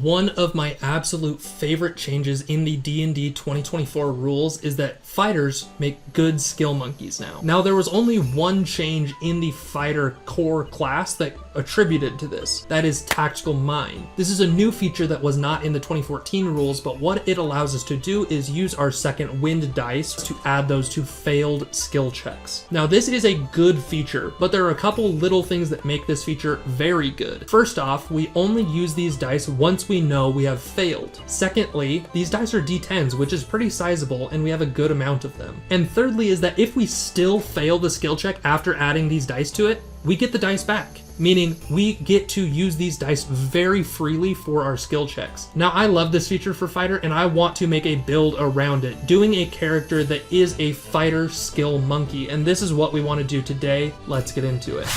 One of my absolute favorite changes in the D&D 2024 rules is that fighters make good skill monkeys now. Now, there was only one change in the fighter core class that attributed to this. That is Tactical Mind. This is a new feature that was not in the 2014 rules, but what it allows us to do is use our second wind dice to add those to failed skill checks. Now, this is a good feature, but there are a couple little things that make this feature very good. First off, we only use these dice once we know we have failed. Secondly, these dice are D10s, which is pretty sizable, and we have a good amount of them. And thirdly is that if we still fail the skill check after adding these dice to it, we get the dice back, meaning we get to use these dice very freely for our skill checks. Now, I love this feature for fighter, and I want to make a build around it, doing a character that is a fighter skill monkey, and this is what we want to do today. Let's get into it.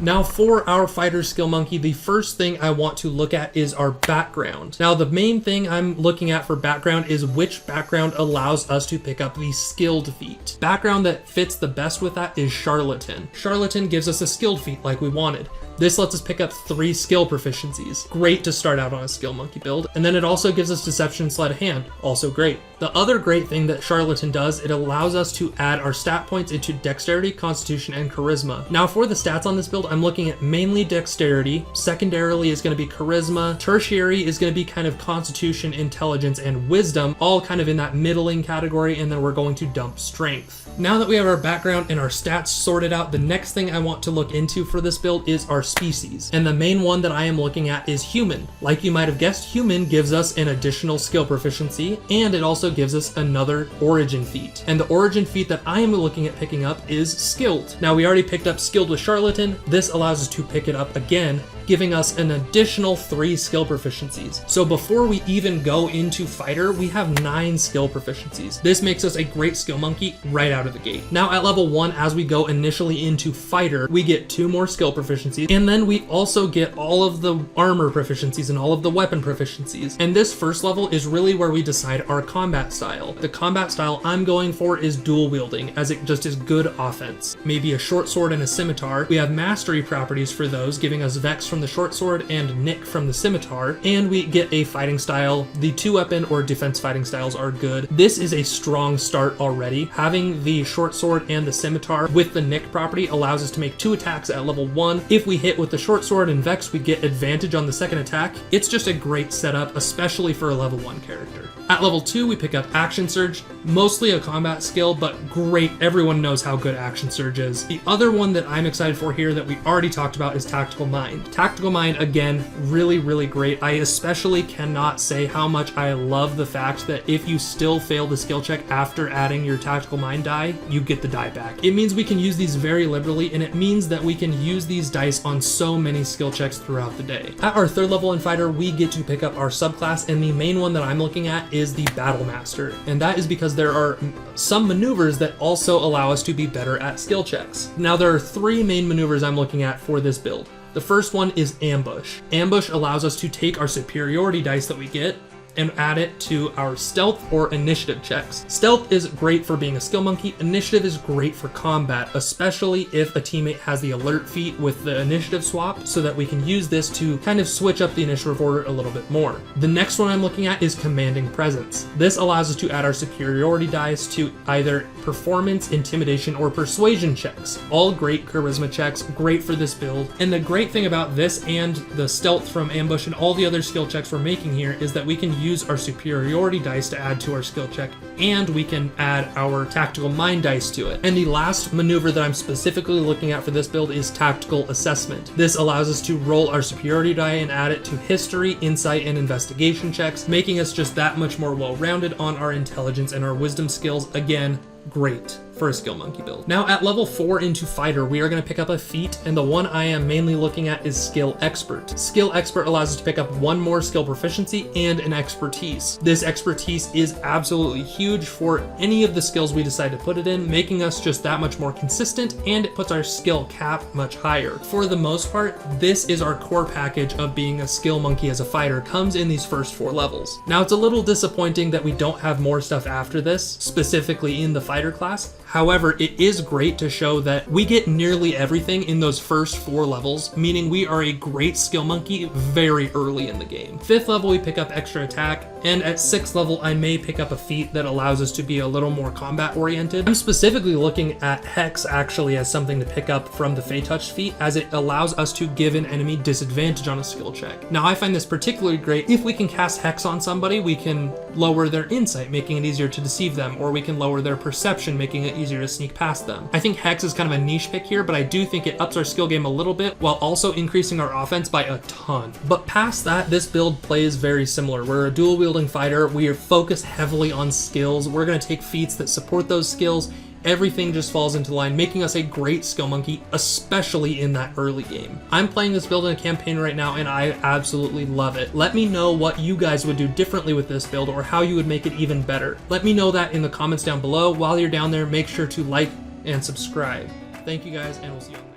Now, for our fighter skill monkey, the first thing I want to look at is our background. Now, the main thing I'm looking at for background is which background allows us to pick up the skilled feat. Background that fits the best with that is Charlatan. Charlatan gives us a skilled feat like we wanted. This lets us pick up 3 skill proficiencies. Great to start out on a skill monkey build. And then it also gives us Deception Sleight of Hand. Also great. The other great thing that Charlatan does, it allows us to add our stat points into Dexterity, Constitution, and Charisma. Now, for the stats on this build, I'm looking at mainly Dexterity. Secondarily is going to be Charisma. Tertiary is going to be kind of Constitution, Intelligence, and Wisdom, all kind of in that middling category, and then we're going to dump Strength. Now that we have our background and our stats sorted out, the next thing I want to look into for this build is our species. And the main one that I am looking at is Human. Like you might have guessed, Human gives us an additional skill proficiency, and it also gives us another origin feat. And the origin feat that I am looking at picking up is Skilled. Now, we already picked up Skilled with Charlatan. This allows us to pick it up again, giving us an additional 3 skill proficiencies. So before we even go into fighter, we have 9 skill proficiencies. This makes us a great skill monkey right out of the gate. Now, at level 1, as we go initially into fighter, we get 2 more skill proficiencies, and then we also get all of the armor proficiencies and all of the weapon proficiencies. And this first level is really where we decide our combat style. The combat style I'm going for is dual wielding, as it just is good offense. Maybe a short sword and a scimitar. We have mastery properties for those, giving us Vex from the short sword and Nick from the scimitar, and we get a fighting style. The 2-weapon or defense fighting styles are good. This is a strong start already. Having the short sword and the scimitar with the Nick property allows us to make 2 attacks at level 1. If we hit with the short sword and Vex, we get advantage on the second attack. It's just a great setup, especially for a level 1 character. At level 2, we pick up Action Surge, mostly a combat skill, but great. Everyone knows how good Action Surge is. The other one that I'm excited for here that we already talked about is Tactical Mind. Tactical Mind, again, really, really great. I especially cannot say how much I love the fact that if you still fail the skill check after adding your Tactical Mind die, you get the die back. It means we can use these very liberally, and it means that we can use these dice on so many skill checks throughout the day. At our 3rd level in fighter, we get to pick up our subclass, and the main one that I'm looking at is the Battle Master. And that is because there are some maneuvers that also allow us to be better at skill checks. Now, there are 3 main maneuvers I'm looking at for this build. The first one is Ambush. Ambush allows us to take our superiority dice that we get and add it to our stealth or initiative checks. Stealth is great for being a skill monkey. Initiative is great for combat, especially if a teammate has the alert feat with the initiative swap, so that we can use this to kind of switch up the initiative order a little bit more. The next one I'm looking at is Commanding Presence. This allows us to add our superiority dice to either performance, intimidation, or persuasion checks. All great charisma checks, great for this build. And the great thing about this and the stealth from Ambush and all the other skill checks we're making here is that we can use our superiority dice to add to our skill check, and we can add our Tactical Mind dice to it. And the last maneuver that I'm specifically looking at for this build is Tactical Assessment. This allows us to roll our superiority die and add it to history, insight, and investigation checks, making us just that much more well-rounded on our intelligence and our wisdom skills. Again, great for a skill monkey build. Now, at level 4 into fighter, we are going to pick up a feat, and the one I am mainly looking at is Skill Expert. Skill Expert allows us to pick up 1 more skill proficiency and an expertise. This expertise is absolutely huge for any of the skills we decide to put it in, making us just that much more consistent, and it puts our skill cap much higher. For the most part, this is our core package of being a skill monkey as a fighter, comes in these first 4 levels. Now, it's a little disappointing that we don't have more stuff after this, specifically in the fighter class. However, it is great to show that we get nearly everything in those first 4 levels, meaning we are a great skill monkey very early in the game. 5th level, we pick up extra attack, and at 6th level, I may pick up a feat that allows us to be a little more combat oriented. I'm specifically looking at Hex actually as something to pick up from the Fey Touch feat, as it allows us to give an enemy disadvantage on a skill check. Now, I find this particularly great. If we can cast Hex on somebody, we can lower their insight, making it easier to deceive them, or we can lower their perception, making it easier to sneak past them. I think Hex is kind of a niche pick here, but I do think it ups our skill game a little bit while also increasing our offense by a ton. But past that, this build plays very similar. We're a dual wielding fighter. We are focused heavily on skills. We're going to take feats that support those skills. Everything just falls into line, making us a great skill monkey, especially in that early game. I'm playing this build in a campaign right now, and I absolutely love it. Let me know what you guys would do differently with this build, or how you would make it even better. Let me know that in the comments down below. While you're down there, make sure to like and subscribe. Thank you guys, and we'll see you on the